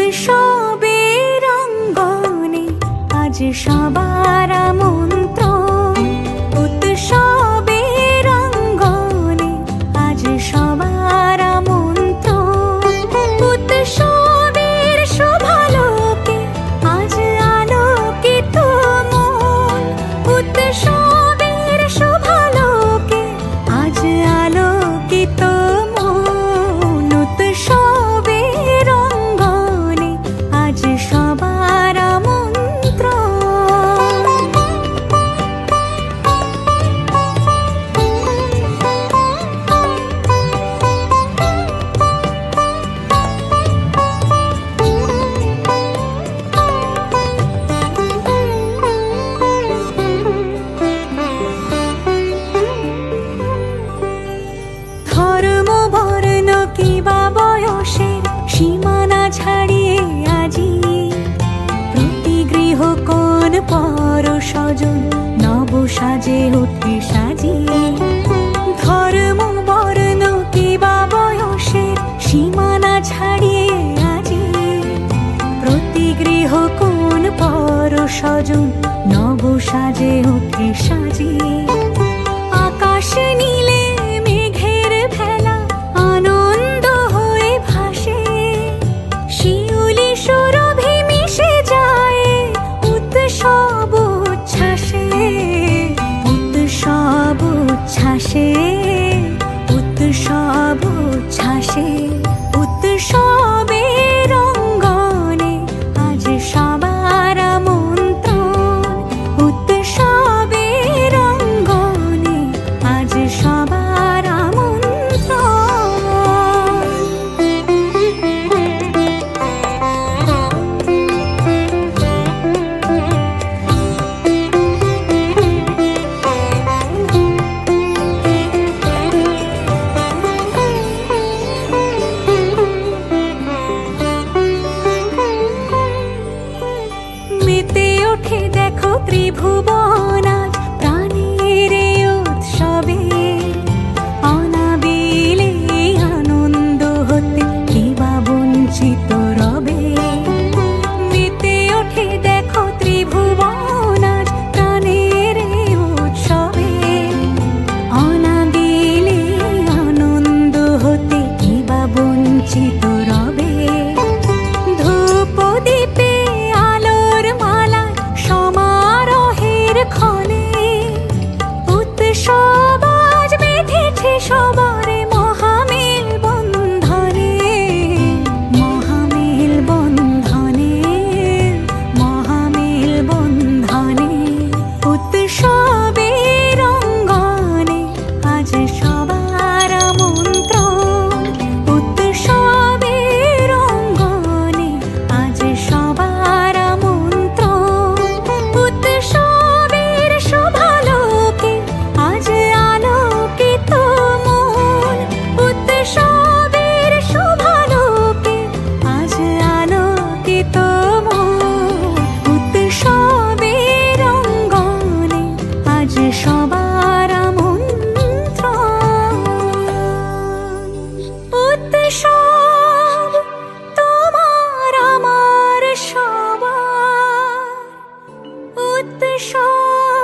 উৎসবের অঙ্গনে আজ সবার আমন্ত্রণ। উৎসবের অঙ্গনে আজ সবার আমন্ত্রণ। উৎসবের শোভালোকে আজ আলোকিত মন। উৎসবের শোভালোকে আজ আলোকিত মন। উৎসবের অঙ্গনে আজ সবার আমন্ত্রণ। ধর্ম বর্ণ কিবা বয়সের সীমানা ছাড়িয়ে আজি প্রতি গৃহ কোন পর স্বজন নব সাজে অতি সাজিয়ে। ধর্ম বর্ণ কিবা বয়সের সীমানা ছাড়িয়ে আজি প্রতি গৃহ কোন পর স্বজন নব সাজে অতি সাজিয়ে। আকাশ নীলে মেঘের ভেলা আনন্দ হয়ে ভাসে। শিউলি সুরভি মিশে যায় উৎসব উচ্ছ্বাসে। উৎসব উচ্ছ্বাসে। উৎসব উচ্ছ্বাসে। উৎসবের অঙ্গনে আজ সবার আমন্ত্রণ। উৎসবের অঙ্গনে আজ সবার মেতে ওঠে দেখো ত্রিভুবন আজ প্রাণের এই উৎসবে। অনাবিলে আনন্দ হতে কিবা বঞ্চিত রবে। মেতে ওঠে দেখো ত্রিভুবন আজ প্রাণের এই উৎসবে। অনাবিলে আনন্দ হতে কিবা বঞ্চিত রবে।